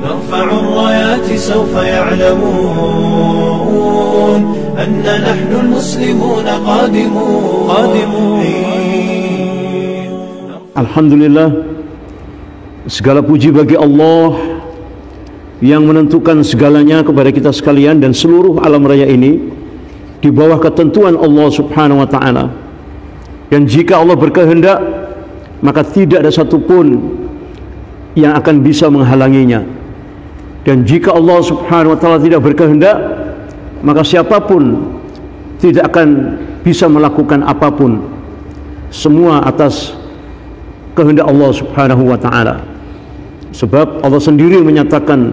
نرفع الرايات سوف يعلمون أن نحن المسلمون قادمون. Alhamdulillah, segala puji bagi Allah yang menentukan segalanya kepada kita sekalian dan seluruh alam raya ini di bawah ketentuan Allah Subhanahu wa taala. Dan jika Allah berkehendak, maka tidak ada satupun yang akan bisa menghalanginya. Dan jika Allah Subhanahu wa taala tidak berkehendak, maka siapapun tidak akan bisa melakukan apapun. Semua atas kehendak Allah Subhanahu wa taala. Sebab Allah sendiri menyatakan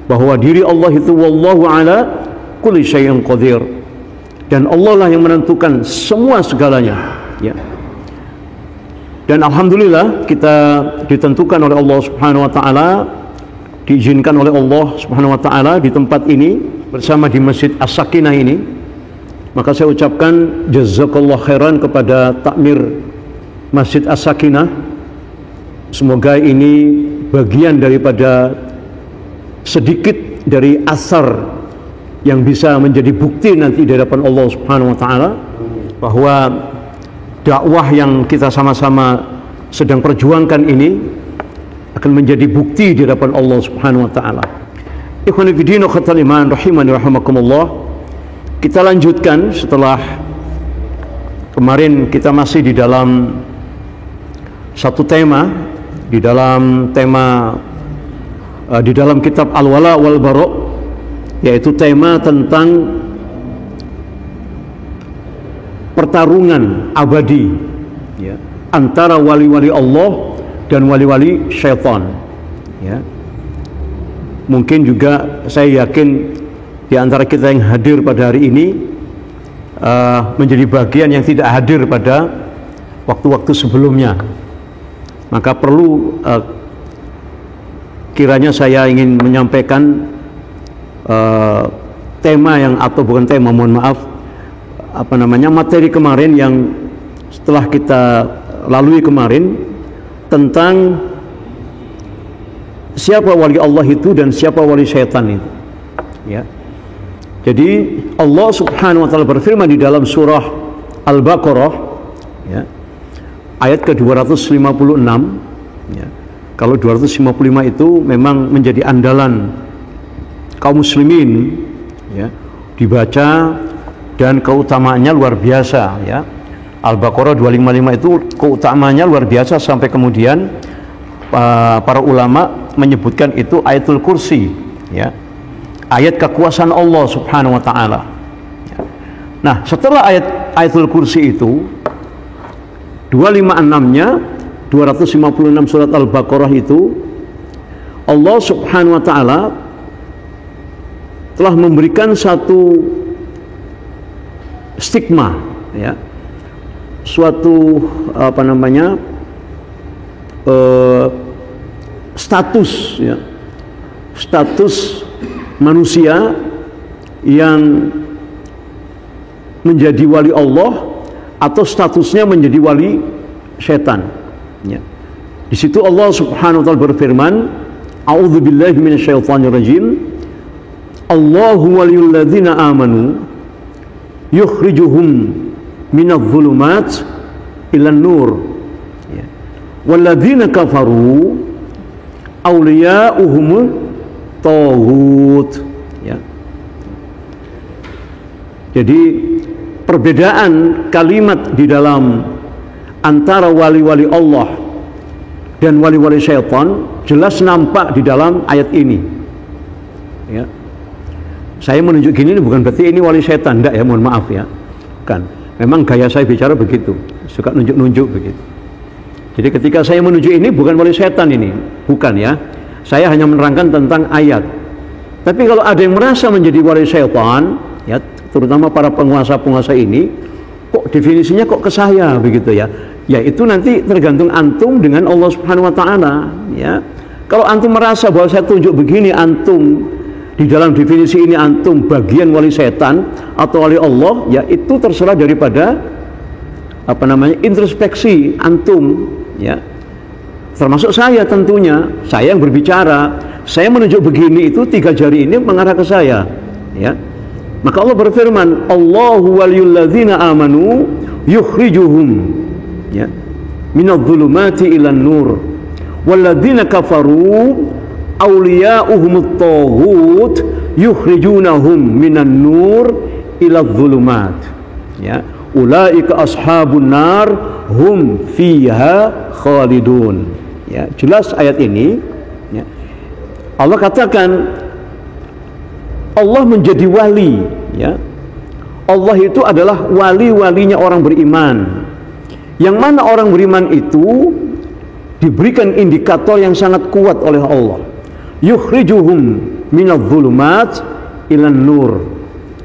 bahwa diri Allah itu wallahu ala kulli syai'in qadir. Dan Allah lah yang menentukan semua segalanya, ya. Dan alhamdulillah kita ditentukan oleh Allah Subhanahu wa taala, diizinkan oleh Allah Subhanahu wa taala di tempat ini bersama di Masjid As-Sakinah ini. Maka saya ucapkan jazakallah khairan kepada takmir Masjid As-Sakinah. Semoga ini bagian daripada sedikit dari asar yang bisa menjadi bukti nanti di hadapan Allah Subhanahu wa taala bahwa dakwah yang kita sama-sama sedang perjuangkan ini akan menjadi bukti di hadapan Allah Subhanahu wa taala. Ikhwani fi din wa khatal iman rahimani rahimakumullah. Kita lanjutkan setelah kemarin kita masih di dalam satu tema, di dalam kitab Al-Wala wal Bara', yaitu tema tentang pertarungan abadi, ya, antara wali-wali Allah dan wali-wali syaitan, ya. Mungkin juga saya yakin di antara kita yang hadir pada hari ini menjadi bagian yang tidak hadir pada waktu-waktu sebelumnya. Maka perlu kiranya saya ingin menyampaikan tema yang, atau bukan tema, mohon maaf, materi kemarin yang setelah kita lalui kemarin tentang siapa wali Allah itu dan siapa wali syaitan itu, ya. Jadi Allah Subhanahu wa taala berfirman di dalam surah Al-Baqarah, ya, ayat ke-256, ya. Kalau 255 itu memang menjadi andalan kaum muslimin, ya, dibaca dan keutamaannya luar biasa, ya. Al-Baqarah 255 itu keutamaannya luar biasa sampai kemudian para ulama menyebutkan itu ayatul kursi, ya, ayat kekuasaan Allah Subhanahu wa taala, ya. Nah, setelah ayatul kursi itu 256-nya 256 surat Al-Baqarah itu Allah Subhanahu wa taala telah memberikan satu stigma, ya, suatu status, ya, status manusia yang menjadi wali Allah atau statusnya menjadi wali syaitan, ya. Di situ Allah Subhanahu wa taala berfirman, a'udzubillahi minasyaitonirrajim, Allahu waliyul ladzina amanu yukhrijuhum minadh-dhulumat ilan nur, ya, walladzina kafaru awliya'uhum taghut, ya. Jadi perbedaan kalimat di dalam antara wali-wali Allah dan wali-wali syaitan jelas nampak di dalam ayat ini, ya. Saya menunjuk gini bukan berarti ini wali syaitan, enggak, ya, mohon maaf, ya, kan. Memang gaya saya bicara begitu, suka nunjuk-nunjuk begitu. Jadi ketika saya menuju ini bukan wali syaitan ini, bukan, ya. Saya hanya menerangkan tentang ayat. Tapi kalau ada yang merasa menjadi wali syaitan, ya, terutama para penguasa-penguasa ini, kok definisinya kok ke saya begitu, ya. Ya, itu nanti tergantung antum dengan Allah Subhanahu wa taala, ya. Kalau antum merasa bahwa saya tunjuk begini, antum di dalam definisi ini antum bagian wali setan atau wali Allah, ya itu terserah daripada introspeksi antum, ya. Termasuk saya tentunya, saya yang berbicara, saya menunjuk begini itu 3 jari ini mengarah ke saya, ya. Maka Allah berfirman, Allahu waliyul ladzina amanu yukhrijuhum, ya, minadh-dhulumati ilan nur walladzina kafaru awliya'uhumut taghut yukhrijunahum minan nur iladh-dhulumat, ya. Ulaika ashabun nar hum fiha khalidun. Ya, jelas ayat ini, ya. Allah katakan Allah menjadi wali, ya. Allah itu adalah wali-walinya orang beriman. Yang mana orang beriman itu diberikan indikator yang sangat kuat oleh Allah. Yukhrijuhum minadh-dhulumat ilan nur,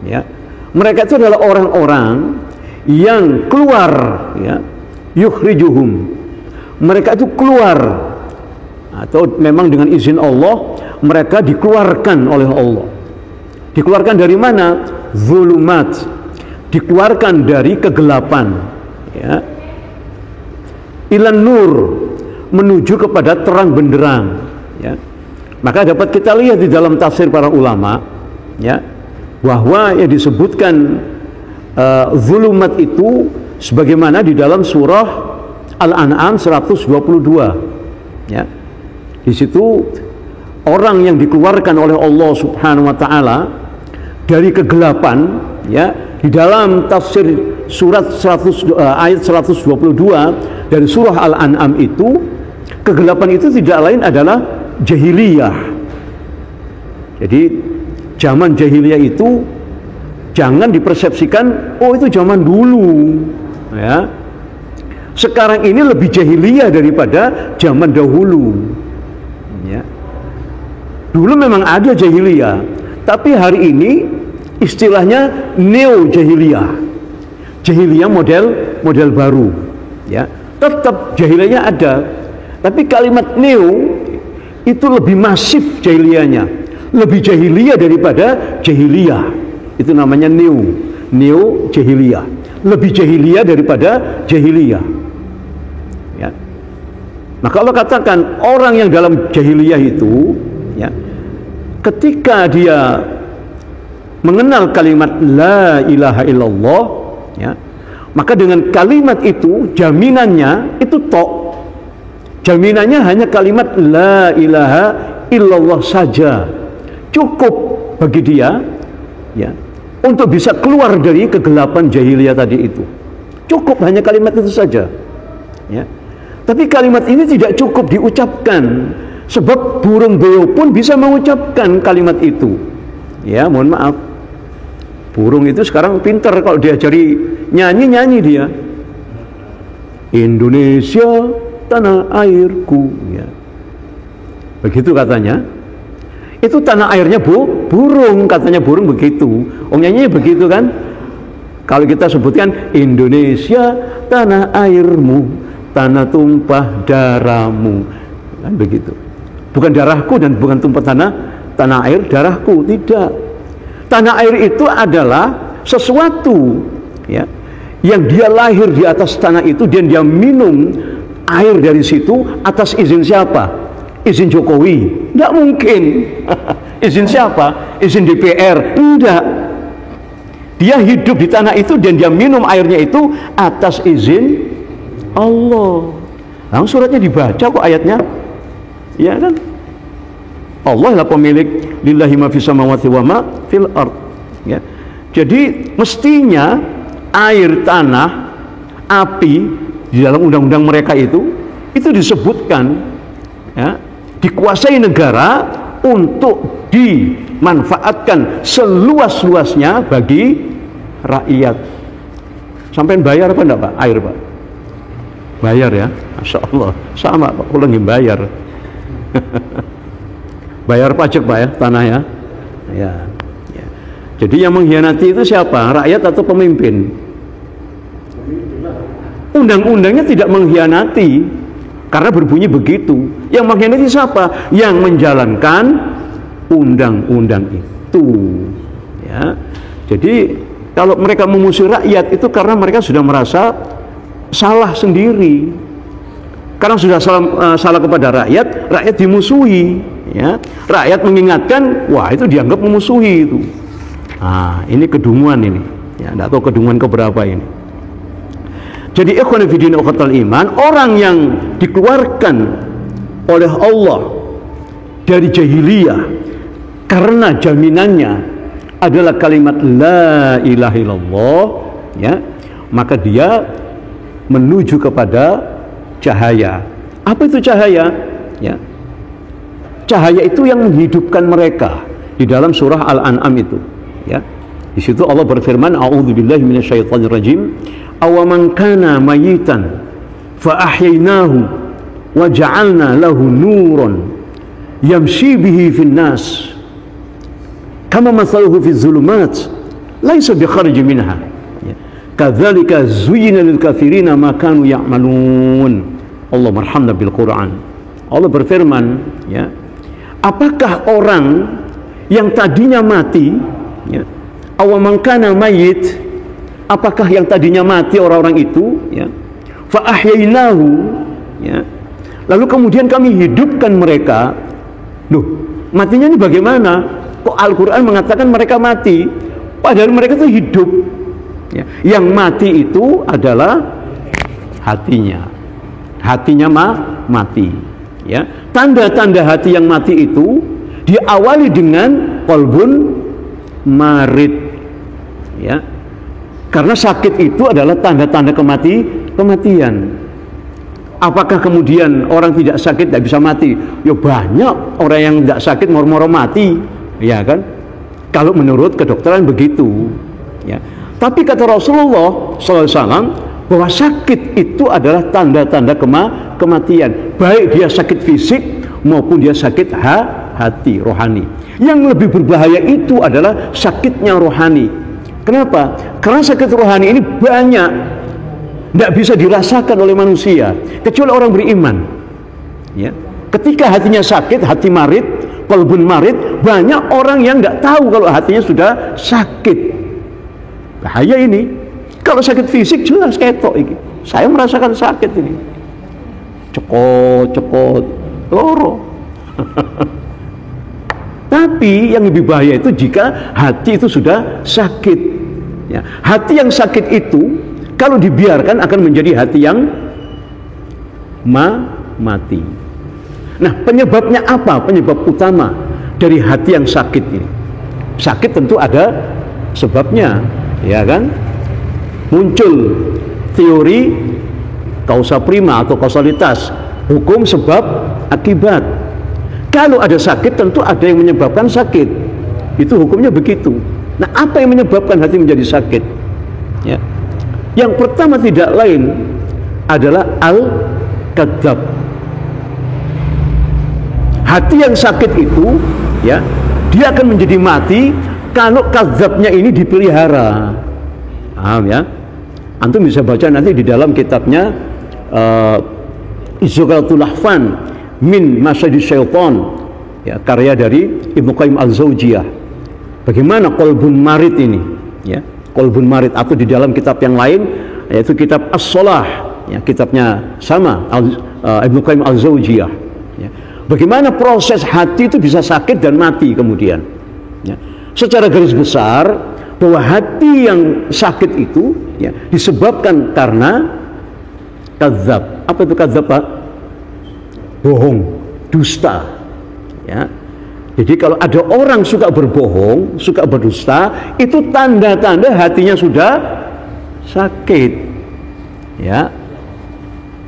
ya. Mereka itu adalah orang-orang yang keluar, ya. Yukhrijuhum, mereka itu keluar, atau memang dengan izin Allah mereka dikeluarkan oleh Allah. Dikeluarkan dari mana? Zulumat, dikeluarkan dari kegelapan, ya, ilan nur, menuju kepada terang benderang, ya. Maka dapat kita lihat di dalam tafsir para ulama, ya, bahwa yang disebutkan zulumat itu sebagaimana di dalam surah Al-An'am 122, ya. Di situ orang yang dikeluarkan oleh Allah Subhanahu wa taala dari kegelapan, ya, di dalam tafsir surat 100, ayat 122 dari surah Al-An'am itu, kegelapan itu tidak lain adalah jahiliyah. Jadi zaman jahiliyah itu jangan dipersepsikan, oh itu zaman dulu, ya. Sekarang ini lebih jahiliyah daripada zaman dahulu, ya. Dulu memang ada jahiliyah, tapi hari ini istilahnya neo jahiliyah, jahiliyah model baru, ya. Tetap jahiliyahnya ada, tapi kalimat neo itu lebih masif jahiliyahnya, lebih jahiliyah daripada jahiliyah. Itu namanya neo jahiliyah, lebih jahiliyah daripada jahiliyah, ya. Maka Allah katakan orang yang dalam jahiliyah itu, ya, ketika dia mengenal kalimat la ilaha illallah, ya, maka dengan kalimat itu jaminannya itu jaminannya hanya kalimat la ilaha illallah saja, cukup bagi dia, ya, untuk bisa keluar dari kegelapan jahiliyah tadi itu. Cukup hanya kalimat itu saja, ya. Tapi kalimat ini tidak cukup diucapkan, sebab burung beo pun bisa mengucapkan kalimat itu, ya. Mohon maaf, burung itu sekarang pintar, kalau diajari nyanyi dia. Indonesia tanah airku, ya. Begitu katanya. Itu tanah airnya burung, katanya burung begitu. Nyanyinya begitu kan? Kalau kita sebutkan Indonesia tanah airmu, tanah tumpah darahmu, kan begitu. Bukan darahku dan bukan tumpah tanah air darahku, tidak. Tanah air itu adalah sesuatu, ya, yang dia lahir di atas tanah itu dan dia minum air dari situ atas izin siapa? Izin Jokowi? Tidak mungkin. Izin siapa? Izin DPR? Tidak. Dia hidup di tanah itu dan dia minum airnya itu atas izin Allah. Langsung suratnya dibaca kok ayatnya, ya kan? Allah lah pemilik, lillahi ma fis samawati wa ma fil ard, ya. Jadi mestinya air, tanah, api di dalam undang-undang mereka itu disebutkan, ya, dikuasai negara untuk dimanfaatkan seluas-luasnya bagi rakyat. Sampai bayar apa enggak Pak? Air Pak? Bayar ya? Masya Allah, sama Pak, aku lagi bayar. Bayar pajak Pak ya, tanah ya. Ya. Jadi yang mengkhianati itu siapa? Rakyat atau pemimpin? Undang-undangnya tidak mengkhianati, karena berbunyi begitu. Yang mengkhianati siapa? Yang menjalankan undang-undang itu, ya. Jadi kalau mereka memusuhi rakyat itu karena mereka sudah merasa salah sendiri. Karena sudah salah kepada rakyat, rakyat dimusuhi, ya. Rakyat mengingatkan, wah itu dianggap memusuhi itu. Nah, ini kedunguan ini. Ya, enggak tahu kedunguan keberapa ini. Jadi ikhwan fillah ukhtal iman, orang yang dikeluarkan oleh Allah dari jahiliyah karena jaminannya adalah kalimat la ilaha illallah, ya, maka dia menuju kepada cahaya. Apa itu cahaya? Ya. Cahaya itu yang menghidupkan mereka di dalam surah Al-An'am itu, ya. Di situ Allah berfirman, a'udzubillahi minasyaitonirrajim, awaman kana mayitan fa ahyaynahu wa ja'alna lahu nuran yamshi bihi fin nas kama mathaluhu fi dzulumat laisa bi kharij minha. Kadzalika zuyyina lil kafirina ma kanu ya'malun. Allah marhamna bil Quran. Allah berfirman, ya, apakah orang yang tadinya mati, ya, awaman kana mayit, apakah yang tadinya mati orang-orang itu, ya, fa ahyaynahu, ya, lalu kemudian kami hidupkan mereka. Loh, matinya ini bagaimana? Kok Al-Quran mengatakan mereka mati, padahal mereka itu hidup. Ya. Yang mati itu adalah hatinya, mati. Ya. Tanda-tanda hati yang mati itu diawali dengan qalbun marid. Ya. Karena sakit itu adalah tanda-tanda kematian. Apakah kemudian orang tidak sakit tidak bisa mati? Ya banyak orang yang tidak sakit moro-moro mati, ya kan? Kalau menurut kedokteran begitu, ya. Tapi kata Rasulullah SAW bahwa sakit itu adalah tanda-tanda kematian, baik dia sakit fisik maupun dia sakit hati, rohani. Yang lebih berbahaya itu adalah sakitnya rohani. Kenapa? Karena sakit rohani ini banyak, tidak bisa dirasakan oleh manusia kecuali orang beriman. Ya. Ketika hatinya sakit, hati marid, qalbun marid, banyak orang yang tidak tahu kalau hatinya sudah sakit. Bahaya ini. Kalau sakit fisik jelas ketok ini. Saya merasakan sakit ini. Cekot, loro. Tapi yang lebih bahaya itu jika hati itu sudah sakit. Ya. Hati yang sakit itu kalau dibiarkan akan menjadi hati yang mati. Nah, penyebabnya apa? Penyebab utama dari hati yang sakit ini. Sakit tentu ada sebabnya, ya kan? Muncul teori kausa prima atau kausalitas, hukum sebab akibat. Kalau ada sakit tentu ada yang menyebabkan sakit. Itu hukumnya begitu. Nah, apa yang menyebabkan hati menjadi sakit? Ya. Yang pertama tidak lain adalah al-kadzab. Hati yang sakit itu, ya, dia akan menjadi mati kalau kadzabnya ini dipelihara. Paham ya? Antum bisa baca nanti di dalam kitabnya Izharatul Lahfan min Masyadis Syaitan, ya, karya dari Ibnu Qayyim Al-Zaujiyah. Bagaimana qalbun marid ini, ya? Qalbun marid, atau di dalam kitab yang lain yaitu kitab As-Shalah, ya, kitabnya sama Ibnu Qayyim Al-Zaujiyah, ya. Bagaimana proses hati itu bisa sakit dan mati kemudian, ya. Secara garis besar bahwa hati yang sakit itu, ya, disebabkan karena kadzab. Apa itu kadzab, Pak? Bohong, dusta, ya. Jadi kalau ada orang suka berbohong, suka berdusta, itu tanda-tanda hatinya sudah sakit, ya.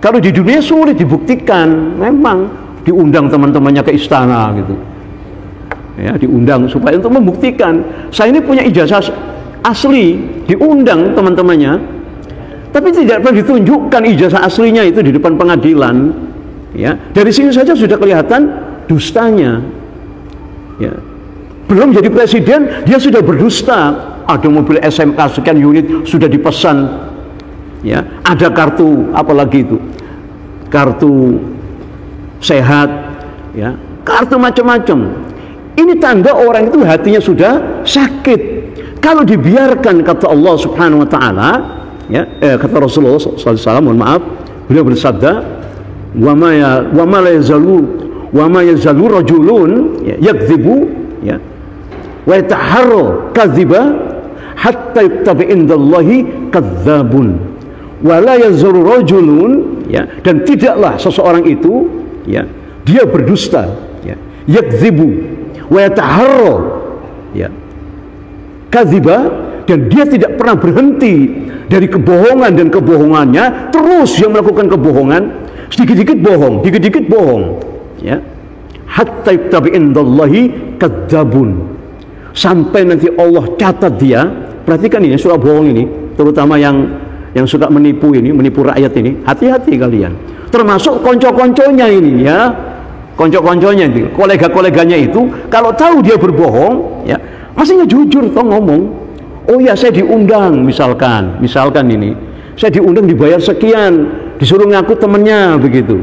Kalau di dunia sulit dibuktikan, memang diundang teman-temannya ke istana gitu, ya, diundang supaya untuk membuktikan saya ini punya ijazah asli, diundang teman-temannya, tapi tidak pernah ditunjukkan ijazah aslinya itu di depan pengadilan, ya. Dari sini saja sudah kelihatan dustanya, ya. Belum jadi presiden dia sudah berdusta. Ada mobil SMK sekian unit sudah dipesan, ya. Ada kartu apalagi itu, kartu sehat, ya, kartu macam-macam. Ini tanda orang itu hatinya sudah sakit. Kalau dibiarkan, kata Allah Subhanahu Wa Taala, ya, kata Rasulullah SAW, mohon maaf, beliau bersabda, wa ma yazalu rajulun yakdzibu wa yataharra kadziba hatta yuktaba indallahi kadzabun wa la yazalu rajulun dan tidaklah seseorang itu dia berdusta yakdzibu wa yataharra kadziba, dan dia tidak pernah berhenti dari kebohongan dan kebohongannya, terus dia melakukan kebohongan, sedikit-sedikit bohong, dikit-dikit bohong, hatta yuktaba indallahi kadzabun, sampai nanti Allah catat dia. Perhatikan ini surah bohong ini, terutama yang suka menipu rakyat ini, hati-hati kalian, termasuk konco-konconya ini konco-konconya itu, kolega-koleganya itu, kalau tahu dia berbohong, pastinya jujur toh ngomong, oh ya saya diundang, misalkan ini, saya diundang dibayar sekian, disuruh ngaku temennya begitu,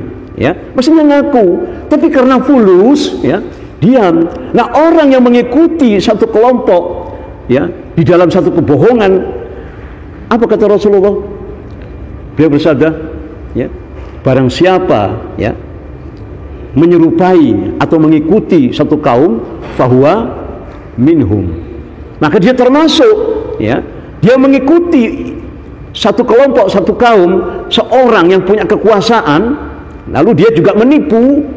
pastinya ngaku, tapi karena fulus, diam. Nah, orang yang mengikuti satu kelompok, di dalam satu kebohongan, apa kata Rasulullah? Beliau bersabda, barang siapa, menyerupai atau mengikuti satu kaum, fahuwa minhum, maka dia termasuk, dia mengikuti satu kelompok, satu kaum, seorang yang punya kekuasaan, lalu dia juga menipu,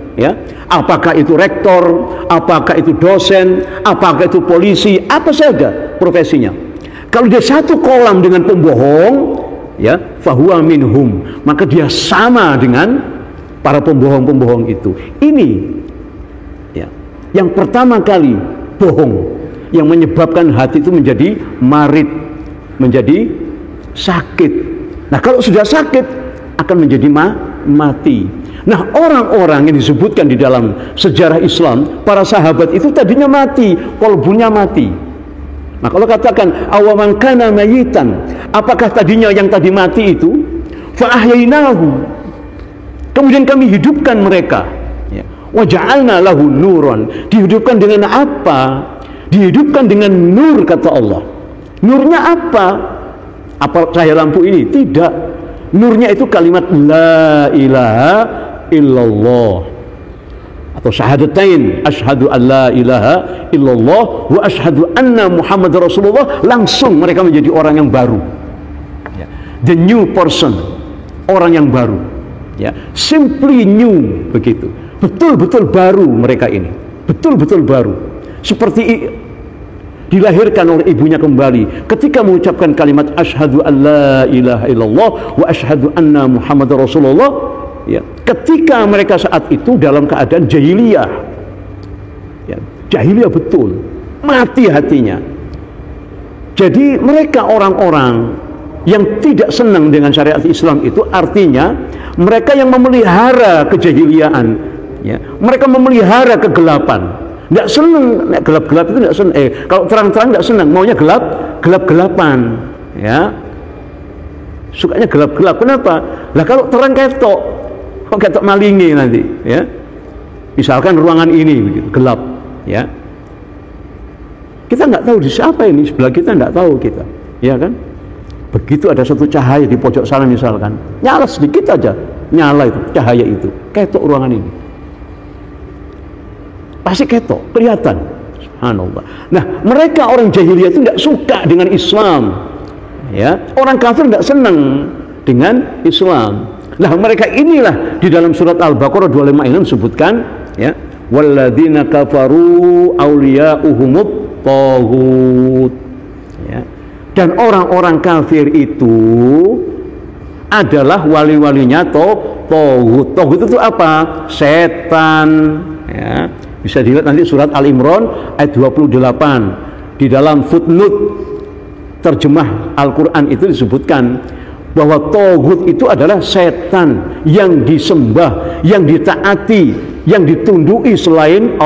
apakah itu rektor, apakah itu dosen, apakah itu polisi, apa saja profesinya. Kalau dia satu kolam dengan pembohong, fahuwa minhum, maka dia sama dengan para pembohong-pembohong itu. Ini yang pertama kali bohong yang menyebabkan hati itu menjadi marid, menjadi sakit. Nah, kalau sudah sakit akan menjadi mati. Nah, orang-orang yang disebutkan di dalam sejarah Islam, para sahabat itu tadinya mati, qalbunya mati. Nah, kalau katakan awaman kana mayitan, apakah tadinya yang tadi mati itu fa ahyainahu, kemudian kami hidupkan mereka, wa ja'alna lahu nuran, dihidupkan dengan apa? Dihidupkan dengan nur, kata Allah. Nurnya apa? Apa cahaya lampu ini? Tidak. Nurnya itu kalimat la ilaha illallah, atau syahadatain, asyhadu an la ilaha illallah wa asyhadu anna Muhammad Rasulullah. Langsung mereka menjadi orang yang baru, the new person, orang yang baru, simply new, begitu, betul-betul baru mereka ini, betul-betul baru, seperti dilahirkan oleh ibunya kembali ketika mengucapkan kalimat asyhadu an la ilaha illallah wa asyhadu anna Muhammad Rasulullah. Ketika mereka saat itu dalam keadaan jahiliyah, jahiliyah betul, mati hatinya. Jadi mereka orang-orang yang tidak senang dengan syariat Islam itu, artinya mereka yang memelihara kejahiliaan, mereka memelihara kegelapan. Nggak senang, gelap-gelap itu nggak senang. Kalau terang-terang nggak senang, maunya gelap-gelapan, sukanya gelap-gelap. Kenapa? Lah kalau terang ketok, kok ketok malingi nanti, misalkan ruangan ini begitu, gelap, kita nggak tahu di siapa ini, sebelah kita nggak tahu kita, kan? Begitu ada satu cahaya di pojok sana misalkan, nyala sedikit aja, nyala itu cahaya itu, ketok ruangan ini, pasti ketok, kelihatan. Subhanallah. Nah, mereka orang jahiliyah itu tidak suka dengan Islam, orang kafir tidak senang dengan Islam. Nah, mereka inilah di dalam surat Al-Baqarah 256 disebutkan, walladzina kafaru awliya'uhumut taghut, dan orang-orang kafir itu adalah wali-walinya taghut. Taghut itu apa? Setan, bisa dilihat nanti surat Al-Imran ayat 28. Di dalam footnote terjemah Al-Quran itu disebutkan bahwa taghut itu adalah setan yang disembah, yang ditaati, yang ditunduki selain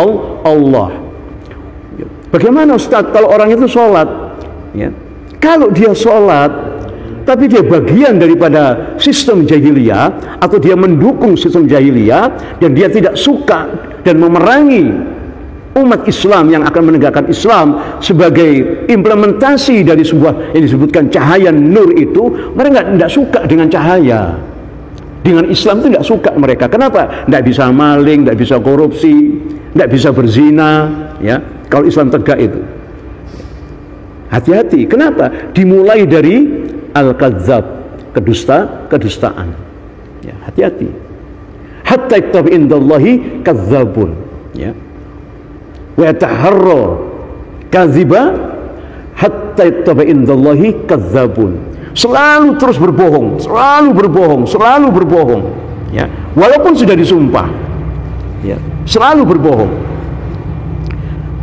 Allah. Bagaimana Ustaz kalau orang itu sholat? Kalau dia sholat tapi dia bagian daripada sistem jahiliyah, atau dia mendukung sistem jahiliyah, dan dia tidak suka dan memerangi umat Islam yang akan menegakkan Islam sebagai implementasi dari sebuah yang disebutkan cahaya nur itu, mereka tidak suka dengan cahaya. Dengan Islam itu tidak suka mereka. Kenapa? Tidak bisa maling, tidak bisa korupsi, tidak bisa berzina, ya. Kalau Islam tegak itu. Hati-hati. Kenapa? Dimulai dari al-kadzab, kedustaan. Ya, hati-hati. Hatta yaktab indallahi kadzabun, ya. Wa yataharra kadziba hatta yaktab indallahi kadzabun. Selalu terus berbohong, selalu berbohong, ya. Walaupun sudah disumpah, ya, selalu berbohong.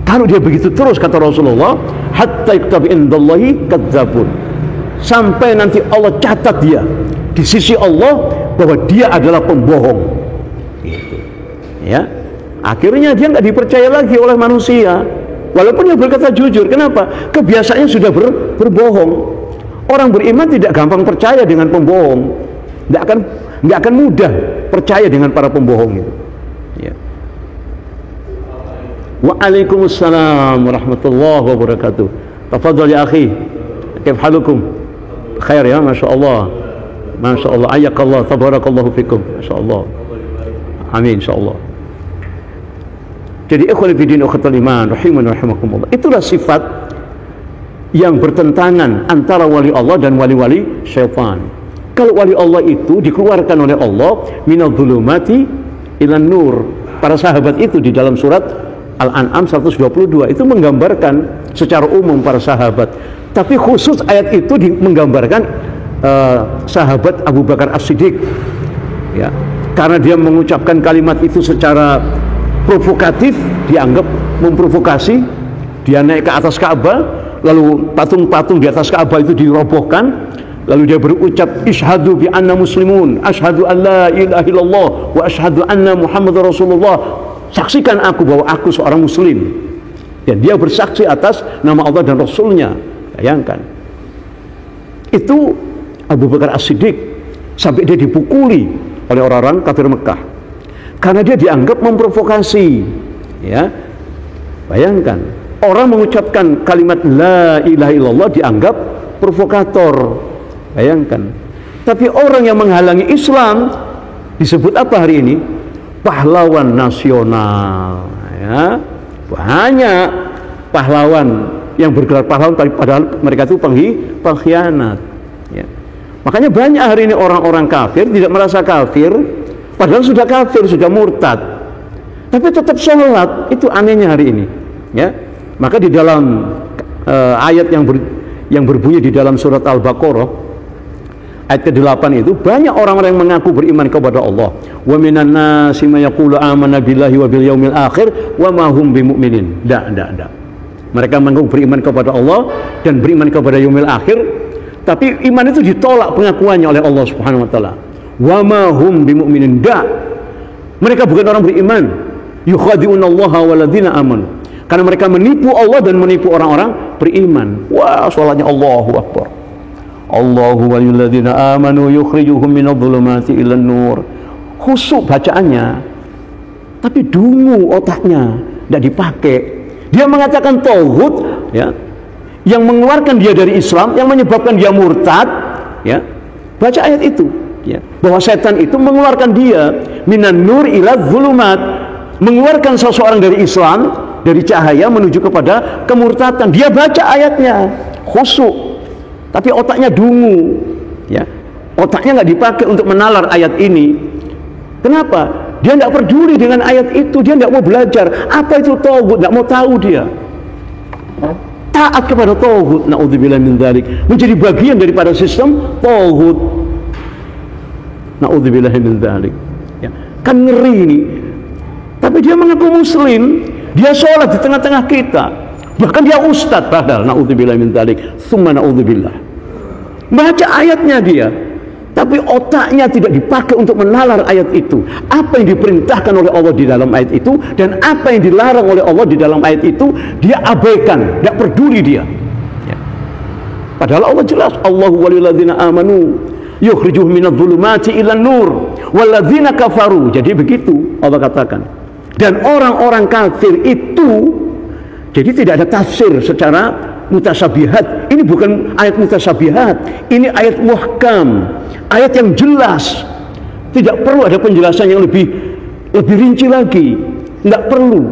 Kalau dia begitu terus, kata Rasulullah, hatta yaktab indallahi kadzabun, sampai nanti Allah catat dia di sisi Allah bahwa dia adalah pembohong, gitu. Ya, akhirnya dia nggak dipercaya lagi oleh manusia, walaupun dia berkata jujur. Kenapa? Kebiasaannya sudah berbohong. Orang beriman tidak gampang percaya dengan pembohong, nggak akan mudah percaya dengan para pembohong itu. Ya. Waalaikumsalam warahmatullahi wabarakatuh. Tafadhal ya akhi, kaif halukum? Khair ya, masya Allah, ayakallah, tabarakallahu fikum, masya Allah, amin, insya Allah. Jadi ikhwan fillah ukhtul iman rahiman rahimakumullah, itulah sifat yang bertentangan antara wali Allah dan wali-wali syaitan. Kalau wali Allah itu dikeluarkan oleh Allah minadh dhulumati ilan nur. Para sahabat itu di dalam surat Al-An'am 122 itu menggambarkan secara umum para sahabat. Tapi khusus ayat itu menggambarkan sahabat Abu Bakar As-Siddiq, ya. Karena dia mengucapkan kalimat itu secara provokatif, dianggap memprovokasi. Dia naik ke atas Ka'bah, lalu patung-patung di atas Ka'bah itu dirobohkan, lalu dia berucap isyhadu bi anna muslimun, asyhadu an la ilaha illallah wa asyhadu anna muhammadar rasulullah, saksikan aku bahwa aku seorang muslim. Dan dia bersaksi atas nama Allah dan Rasulnya. Bayangkan, itu Abu Bakar As-Siddiq sampai dia dipukuli oleh orang-orang kafir Mekah karena dia dianggap memprovokasi, ya. Bayangkan, orang mengucapkan kalimat la ilaha illallah dianggap provokator. Bayangkan. Tapi orang yang menghalangi Islam disebut apa hari ini? Pahlawan nasional, ya. Banyak pahlawan yang bergelar pahlawan padahal mereka itu pengkhianat, ya. Makanya banyak hari ini orang-orang kafir tidak merasa kafir padahal sudah kafir, sudah murtad, tapi tetap sholat. Itu anehnya hari ini, ya. Maka di dalam ayat yang berbunyi di dalam surat Al-Baqarah ayat ke-8 itu banyak orang-orang yang mengaku beriman kepada Allah. Wa minan nasi may yaqulu amanna billahi wa bil yaumil akhir wa ma hum bimumin. Enggak. Mereka mengaku beriman kepada Allah dan beriman kepada yaumil akhir, tapi iman itu ditolak pengakuannya oleh Allah Subhanahu wa taala. Wa ma hum bimumin. Enggak. Mereka bukan orang beriman. Yukhadi'unallaha walladzina amanu. Karena mereka menipu Allah dan menipu orang-orang beriman. Wah, sholatnya Allahu Akbar. Allahu waliyulladzina amanu yukhrijuhum minadh-dhulumati ilan nur. Khusyuk bacaannya, tapi dungu otaknya, tidak dipakai. Dia mengatakan tauhid, ya, yang mengeluarkan dia dari Islam, yang menyebabkan dia murtad, ya. Baca ayat itu, ya, bahwa setan itu mengeluarkan dia minan nur ila dhulumat, mengeluarkan seseorang dari Islam, dari cahaya menuju kepada kemurtatan. Dia baca ayatnya khusyuk, tapi otaknya dungu, ya. Otaknya nggak dipakai untuk menalar ayat ini. Kenapa? Dia nggak peduli dengan ayat itu. Dia nggak mau belajar apa itu tauhid, nggak mau tahu dia. Taat kepada tauhid, naudzubillah min dzalik, menjadi bagian daripada sistem tauhid. Naudzubillah min dzalik. Ya, kan ngeri ini. Tapi dia mengaku muslim. Dia sholat di tengah-tengah kita, bahkan dia ustadz padahal naudzubillah min dzalik, tsumma naudzubillah. Baca ayatnya dia, tapi otaknya tidak dipakai untuk menalar ayat itu. Apa yang diperintahkan oleh Allah di dalam ayat itu dan apa yang dilarang oleh Allah di dalam ayat itu dia abaikan, tidak peduli dia, ya. Padahal Allah jelas, Allahu waliyulladzina amanu yukhrijuhum minadh-dhulumati ilan nur walladzina kafaru. Jadi begitu Allah katakan. Dan orang-orang kafir itu, jadi tidak ada tafsir secara mutasabihat. Ini bukan ayat mutasabihat, ini ayat muhkam, ayat yang jelas. Tidak perlu ada penjelasan yang lebih rinci lagi. Tidak perlu.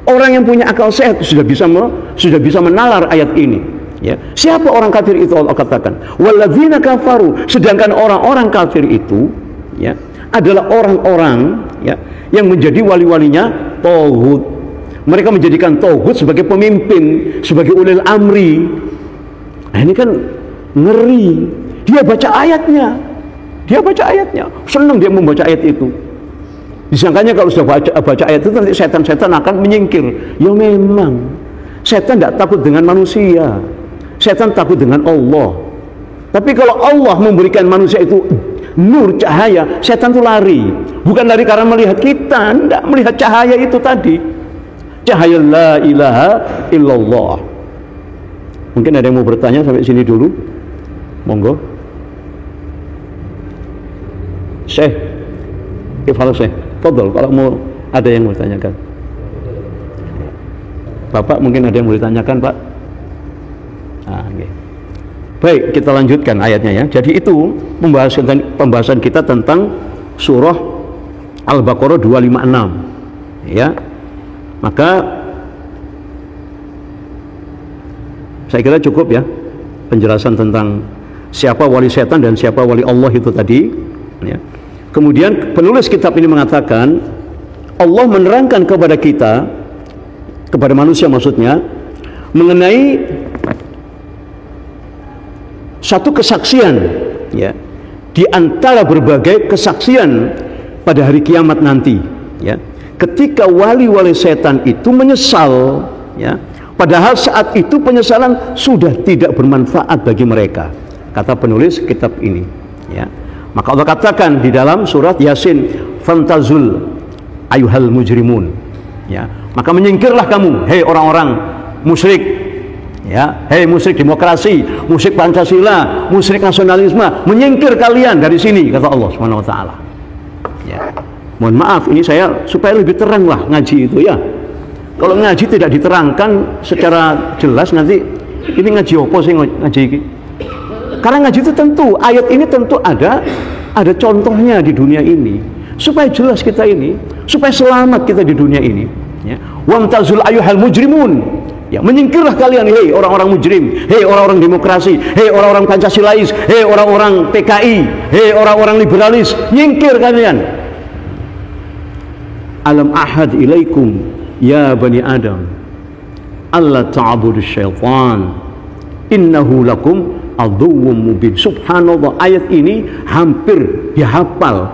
Orang yang punya akal sehat sudah bisa menalar ayat ini. Ya. Siapa orang kafir itu? Allah katakan, walladzina kafaru, sedangkan orang-orang kafir itu ya adalah orang-orang ya yang menjadi wali-walinya tauhid. Mereka menjadikan tauhid sebagai pemimpin, sebagai ulil amri. Nah, ini kan ngeri. Dia baca ayatnya. Senang dia membaca ayat itu. Disangkanya kalau sudah baca ayat itu nanti setan-setan akan menyingkir. Ya memang. Setan tidak takut dengan manusia. Setan takut dengan Allah. Tapi kalau Allah memberikan manusia itu nur, cahaya, setan itu lari. Bukan lari karena melihat kita, tidak melihat cahaya itu tadi. Cahaya la ilaha illallah. Mungkin ada yang mau bertanya sampai sini dulu. Monggo. Syekh, ifal Syekh, fadhol kalau mau ada yang mau ditanyakan. Bapak mungkin ada yang mau ditanyakan, Pak. Okay. Baik, kita lanjutkan ayatnya ya. Jadi itu pembahasan kita tentang surah Al-Baqarah 256. Ya. Maka saya kira cukup ya penjelasan tentang siapa wali setan dan siapa wali Allah itu tadi ya. Kemudian penulis kitab ini mengatakan Allah menerangkan kepada kita, kepada manusia maksudnya, mengenai satu kesaksian ya di antara berbagai kesaksian pada hari kiamat nanti ya, ketika wali-wali setan itu menyesal ya, padahal saat itu penyesalan sudah tidak bermanfaat bagi mereka, kata penulis kitab ini ya. Maka Allah katakan di dalam surat Yasin, fantazul ayuhal mujrimun ya, maka menyingkirlah kamu, hei orang-orang musyrik ya, hei musyrik demokrasi, musyrik Pancasila, musyrik nasionalisme, menyingkir kalian dari sini, kata Allah Subhanahu wa taala ya. Mohon maaf, ini saya supaya lebih terang lah ngaji itu ya. Kalau ngaji tidak diterangkan secara jelas, nanti ini ngaji apa sih ngaji ini? Karena ngaji itu tentu, ayat ini tentu ada contohnya di dunia ini, supaya jelas kita ini, supaya selamat kita di dunia ini ya. Wamtazul ayyuhal mujrimun ya, menyingkirlah kalian, hei orang-orang mujrim, hei orang-orang demokrasi, hei orang-orang Pancasilais, hei orang-orang PKI, hei orang-orang liberalis, nyingkir kalian. Alam ahad ilaikum ya bani Adam alla ta'budu syaitan innahu lakum aduwwum mubin. Subhanallah, ayat ini hampir dihafal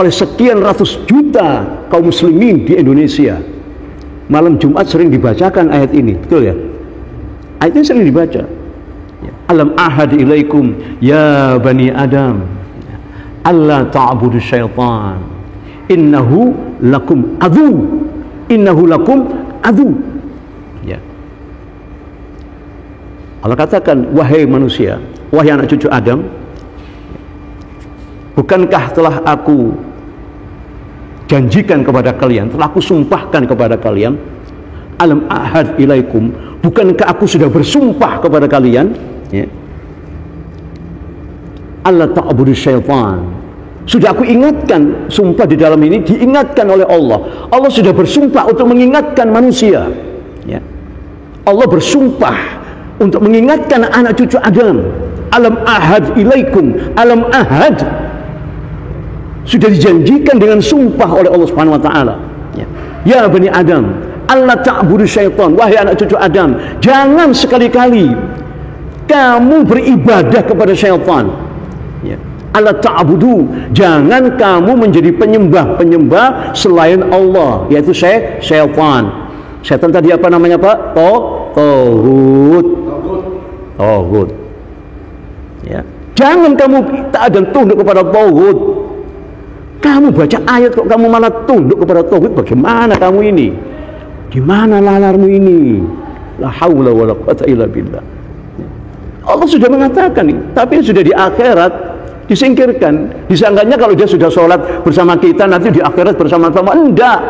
oleh sekian ratus juta kaum muslimin di Indonesia. Malam Jumat sering dibacakan ayat ini, betul ya? Ayat ini sering dibaca. Alam ahad ilaikum ya bani Adam alla ta'budu syaitan innahu lakum adu, innahu lakum adu ya. Allah katakan, wahai manusia, wahai anak cucu Adam, bukankah telah aku janjikan kepada kalian, telah aku sumpahkan kepada kalian, alam ahad ilaikum, bukankah aku sudah bersumpah kepada kalian ya, Allah ta'budu syaitan. Sudah aku ingatkan, sumpah di dalam ini diingatkan oleh Allah. Allah sudah bersumpah untuk mengingatkan manusia ya. Allah bersumpah untuk mengingatkan anak cucu Adam, alam ahad ilaikum, alam ahad sudah dijanjikan dengan sumpah oleh Allah Subhanahu wa taala ya. Ya bani Adam alla ta'budu syaitan, wahai anak cucu Adam, jangan sekali-kali kamu beribadah kepada syaitan ya. Alla ta'budu, jangan kamu menjadi penyembah selain Allah, yaitu syaitan. Syaitan tadi apa namanya Pak? Tauhid ya. Jangan kamu taat dan tunduk kepada tauhid. Kamu baca ayat kok kamu malah tunduk kepada tauhid, bagaimana kamu ini? Gimana lalarmu ini? La haula wala quwata illa billah. Allah sudah mengatakan ini, tapi sudah di akhirat disingkirkan. Disangkanya kalau dia sudah sholat bersama kita nanti di akhirat bersama-sama. Enggak.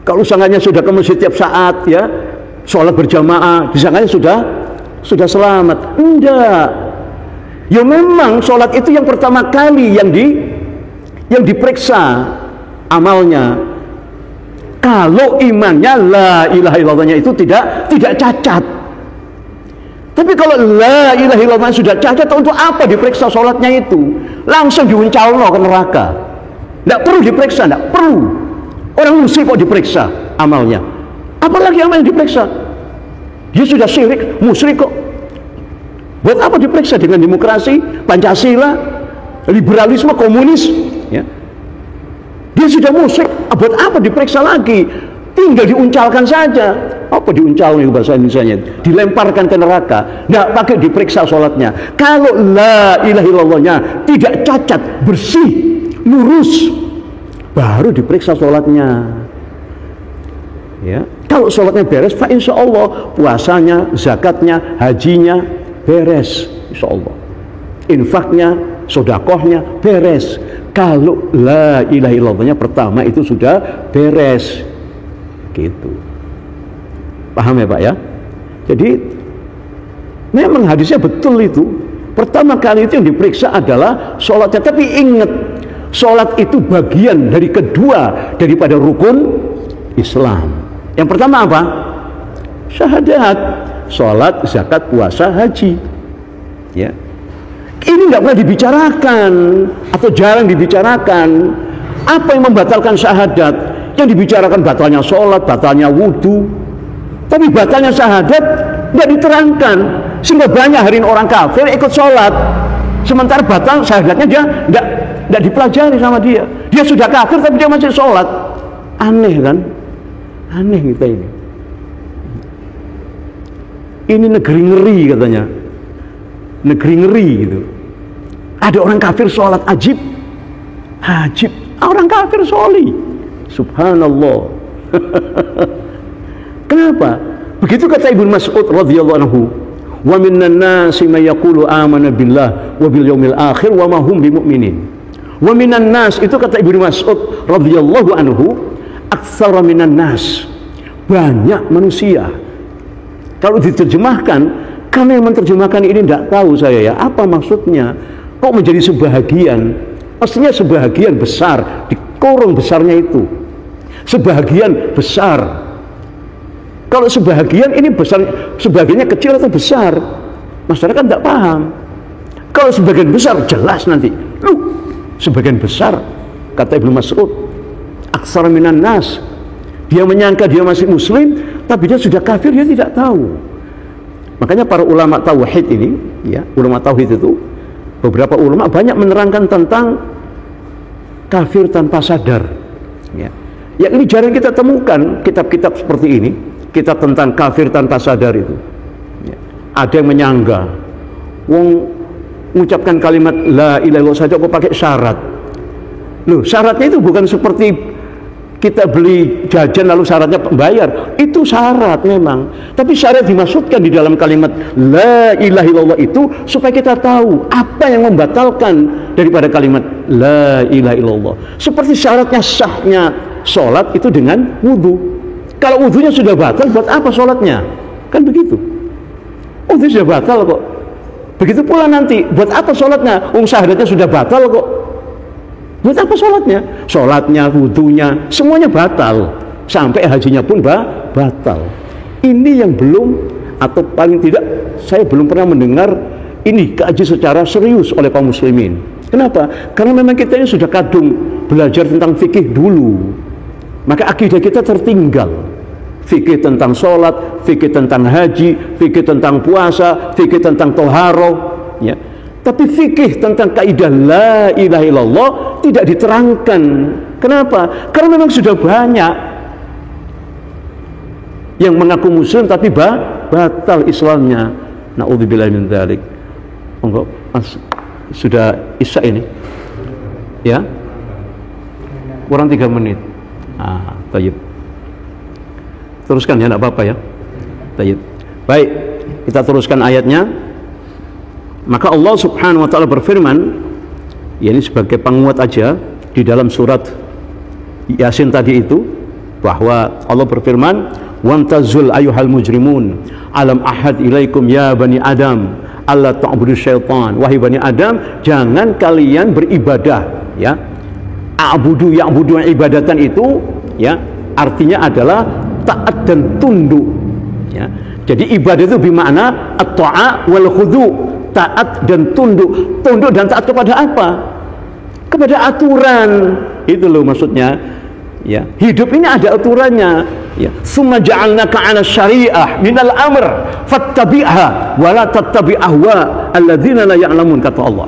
Kalau sangkanya sudah ke masjid tiap saat ya, sholat berjamaah, disangkanya sudah selamat. Enggak. Ya memang sholat itu yang pertama kali yang diperiksa amalnya. Kalau imannya la ilaha illallahnya itu tidak cacat. Tapi kalau la ilaha illallah sudah cacat, untuk apa diperiksa sholatnya itu? Langsung diuncalno ke neraka. Tidak perlu diperiksa, tidak perlu. Orang musyrik kok diperiksa amalnya. Apalagi amal yang diperiksa? Dia sudah syirik, musyrik kok. Buat apa diperiksa dengan demokrasi, Pancasila, liberalisme, komunis? Ya. Dia sudah musyrik, buat apa diperiksa lagi? Tinggal diuncalkan saja. Apa diuncal nih bahasa Indonesianya? Dilemparkan ke neraka. Nggak pakai diperiksa sholatnya. Kalau la ilaha illallahnya tidak cacat, bersih, lurus, baru diperiksa sholatnya. Ya. Kalau sholatnya beres, fa insya Allah puasanya, zakatnya, hajinya beres, insya Allah. Infaknya, sodakohnya beres. Kalau la ilaha illallahnya pertama itu sudah beres, gitu. Paham ya Pak ya? Jadi memang hadisnya betul itu. Pertama kali itu yang diperiksa adalah sholatnya. Tapi ingat, sholat itu bagian dari kedua daripada rukun Islam. Yang pertama apa? Syahadat, sholat, zakat, puasa, haji. Ya, ini nggak pernah dibicarakan atau jarang dibicarakan. Apa yang membatalkan syahadat? Yang dibicarakan batalnya sholat, batalnya wudhu. Tapi batalnya syahadat nggak diterangkan, sehingga banyak hari ini orang kafir ikut sholat, sementara batal syahadatnya dia nggak dipelajari sama dia. Dia sudah kafir tapi dia masih sholat. Aneh kan? Aneh kita ini. Ini negeri ngeri katanya, negeri ngeri gitu. Ada orang kafir sholat ajib, orang kafir sholi, subhanallah. Kenapa? Begitu kata Ibnu Mas'ud radhiyallahu anhu, wa minan nasi may yaqulu amana billah wa bil yaumil akhir wa ma hum bimu'minin. Wa minan nas, itu kata Ibnu Mas'ud radhiyallahu anhu, aktsara minan nas, banyak manusia. Kalau diterjemahkan, kami yang menerjemahkan ini tidak tahu saya ya, apa maksudnya? Kok menjadi sebahagian? Pastinya sebahagian besar, di korong besarnya itu. Sebahagian besar. Kalau sebahagian ini besar, sebagiannya kecil atau besar, masyarakat tidak paham. Kalau sebagian besar jelas nanti. Sebagian besar, kata Ibnu Mas'ud, aksar minan nas. Dia menyangka dia masih muslim, tapi dia sudah kafir, dia tidak tahu. Makanya para ulama tauhid ini, ya, ulama tauhid itu, beberapa ulama banyak menerangkan tentang kafir tanpa sadar. Ya, yang ini jarang kita temukan kitab-kitab seperti ini. Kita tentang kafir tanpa sadar itu. Ya. Ada yang menyangga, wong mengucapkan kalimat la ilaha illallah saja kok pakai syarat. Loh, syaratnya itu bukan seperti kita beli jajan lalu syaratnya bayar. Itu syarat memang. Tapi syarat dimaksudkan di dalam kalimat la ilaha illallah itu supaya kita tahu apa yang membatalkan daripada kalimat la ilaha illallah. Seperti syaratnya sahnya sholat itu dengan wudhu. Kalau wudhunya sudah batal, buat apa sholatnya? Kan begitu. Wudhu sudah batal kok. Begitu pula nanti, buat apa sholatnya? Syahadatnya sudah batal kok. Buat apa sholatnya? Sholatnya, wudhunya, semuanya batal. Sampai hajinya pun batal. Ini yang belum, atau paling tidak, saya belum pernah mendengar ini kaji secara serius oleh kaum muslimin. Kenapa? Karena memang kita ini sudah kadung belajar tentang fikih dulu. Maka akidah kita tertinggal. Fikih tentang sholat, fikih tentang haji, fikih tentang puasa, fikih tentang toharoh, ya. Tapi fikih tentang kaidah la ilaha illallah tidak diterangkan. Kenapa? Karena memang sudah banyak yang mengaku muslim tapi batal Islamnya. Na'udzubillah min dzalik. Monggo, Mas, sudah isya ini, ya? Kurang 3 menit. Tayyib. Teruskan ya, tidak apa-apa ya. Tayyib. Baik, kita teruskan ayatnya. Maka Allah subhanahu wa ta'ala berfirman, ya ini sebagai penguat aja, di dalam surat Yasin tadi itu, bahwa Allah berfirman, wamtazul ayuhal mujrimun alam ahad ilaikum ya bani adam alla ta'budu syaitan, wahai Bani Adam, jangan kalian beribadah, ya. A'budu ya'budu, ibadatan itu, ya, artinya adalah taat dan tunduk, ya. Jadi ibadah itu bermakna at-ta'a wal khudu', taat dan tunduk. Tunduk dan taat kepada apa? Kepada aturan. Itu loh maksudnya, ya. Hidup ini ada aturannya, ya. Summa ja'alnaka 'ala syari'ah minal amr fattabi'ha wa la tattabi' ahwa alladzina la ya'lamun, kata Allah,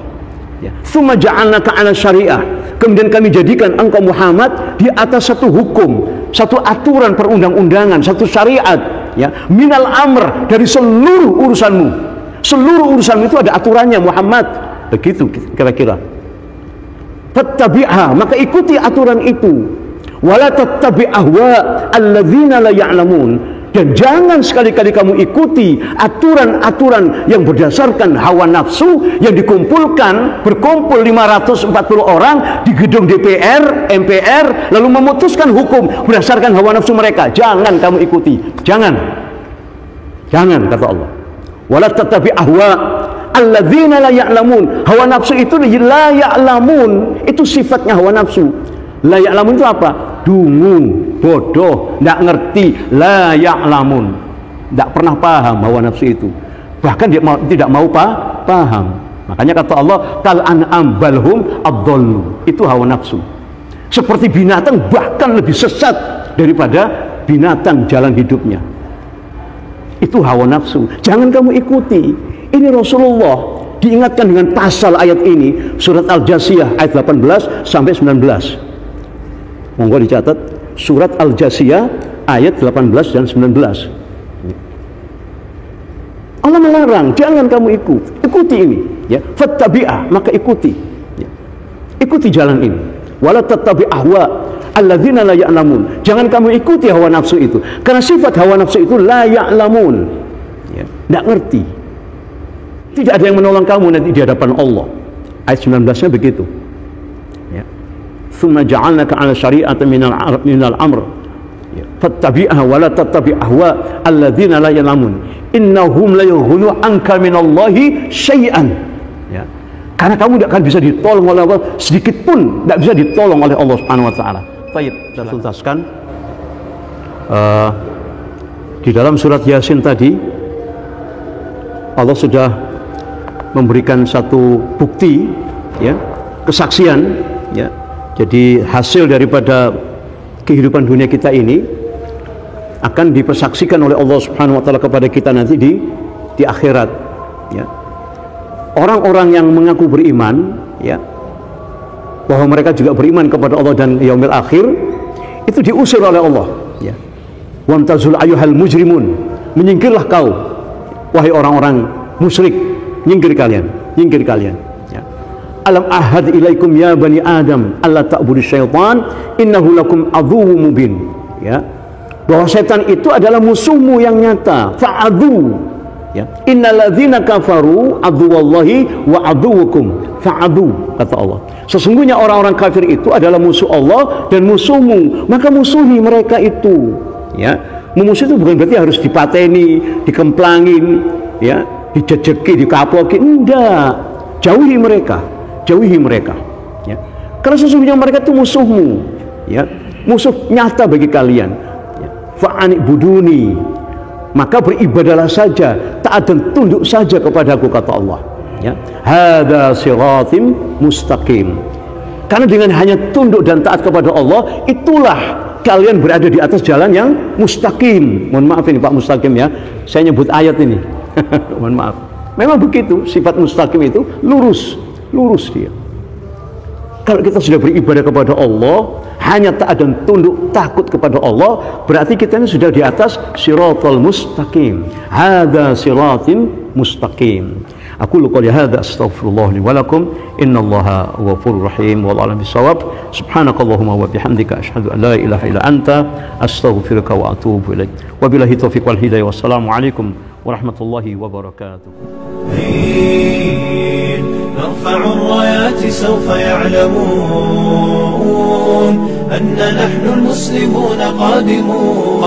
ya. Summa ja'alnaka 'ala syari'ah, kemudian kami jadikan engkau Muhammad di atas satu hukum, satu aturan perundang-undangan, satu syariat, ya, minal amr, dari seluruh urusanmu. Seluruh urusanmu itu ada aturannya Muhammad. Begitu kira-kira. Fattabi'ha, maka ikuti aturan itu. Wala tattabi' ahwa alladzina la ya'lamun, dan jangan sekali-kali kamu ikuti aturan-aturan yang berdasarkan hawa nafsu yang berkumpul 540 orang di gedung DPR, MPR, lalu memutuskan hukum berdasarkan hawa nafsu mereka. Jangan kamu ikuti, jangan, kata Allah. Wala tattabi' ahwa alladzina la ya'lamun. Hawa nafsu itu la ya'lamun, itu sifatnya hawa nafsu. La ya'lamun itu apa? Dungu, bodoh, tidak ngerti. La ya'lamun, tidak pernah paham hawa nafsu itu. Bahkan dia tidak mau paham. Makanya kata Allah, kal an'am balhum adhallu. Itu hawa nafsu. Seperti binatang, bahkan lebih sesat daripada binatang jalan hidupnya. Itu hawa nafsu. Jangan kamu ikuti. Ini Rasulullah diingatkan dengan pasal ayat ini, surat Al-Jasiyah ayat 18 sampai 19. Monggo dicatat, surat Al-Jasiyah ayat 18 dan 19. Allah melarang, jangan kamu ikuti ini, ya. Fattabi'ah, maka ikuti, ya. Ikuti jalan ini. Wala tattabi' ahwa alladzina la ya'lamun. Jangan kamu ikuti hawa nafsu itu, karena sifat hawa nafsu itu la ya'lamun, ya, tidak ngerti. Tidak ada yang menolong kamu nanti di hadapan Allah. Ayat 19-nya begitu. Summa ja'alnaka 'ala syari'atin minal amr fattabi'ha wa la tattabi' ahwa alladzina la ya'lamun innahum la yughnu 'anka minallahi syai'an, ya. Karena kamu tidak akan bisa ditolong oleh Allah sedikit pun, tidak bisa ditolong oleh Allah Subhanahu wa taala. Baik, saya tuntaskan di dalam surat Yasin tadi Allah sudah memberikan satu bukti, ya, kesaksian, ya. Jadi hasil daripada kehidupan dunia kita ini akan dipersaksikan oleh Allah Subhanahu wa taala kepada kita nanti di akhirat, ya. Orang-orang yang mengaku beriman, ya, bahwa mereka juga beriman kepada Allah dan yaumil akhir, itu diusir oleh Allah, ya. Wamtazul ayyuhal mujrimun, menyingkirlah kau wahai orang-orang musyrik, nyingkir kalian. Alam ahad ilaikum ya bani Adam alla ta'budu syaitan innahu lakum adzuwwum mubin, ya. Bahwa setan itu adalah musuhmu yang nyata. Fa'adhu, ya. Innalladzina kafaru aduwallahi wa aduwukum fa'adhu, kata Allah. Sesungguhnya orang-orang kafir itu adalah musuh Allah dan musuhmu, maka musuhi mereka itu, ya. Memusuh itu bukan berarti harus dipateni, dikemplangin, ya, dijejeki, dikapoki, enggak. Jauhi mereka, ya. Karena sesungguhnya mereka itu musuhmu, ya, musuh nyata bagi kalian, ya. Fa'ani buduni, maka beribadahlah saja, taat dan tunduk saja kepadaku, kata Allah, ya. Hada siratim mustaqim. Karena dengan hanya tunduk dan taat kepada Allah, itulah kalian berada di atas jalan yang mustaqim. Mohon maaf ini Pak Mustaqim, ya, saya nyebut ayat ini. Mohon maaf. Memang begitu, sifat mustaqim itu lurus dia. Kalau kita sudah beribadah kepada Allah, hanya taat dan tunduk, takut kepada Allah, berarti kita ini sudah di atas siratal mustaqim. Hadza siratin mustaqim. Aku qouli hadza astaghfirullah li wa lakum innallaha ghafurur rahim wallahu a'lam bissawab. Subhanakallahumma wa bihamdika asyhadu an la ilaha illa anta astaghfiruka wa atubu ilaik. Wabillahi taufiq wal hidayah. Wassalamu alaikum warahmatullahi wabarakatuh. نرفع الرايات سوف يعلمون أن نحن المسلمون قادمون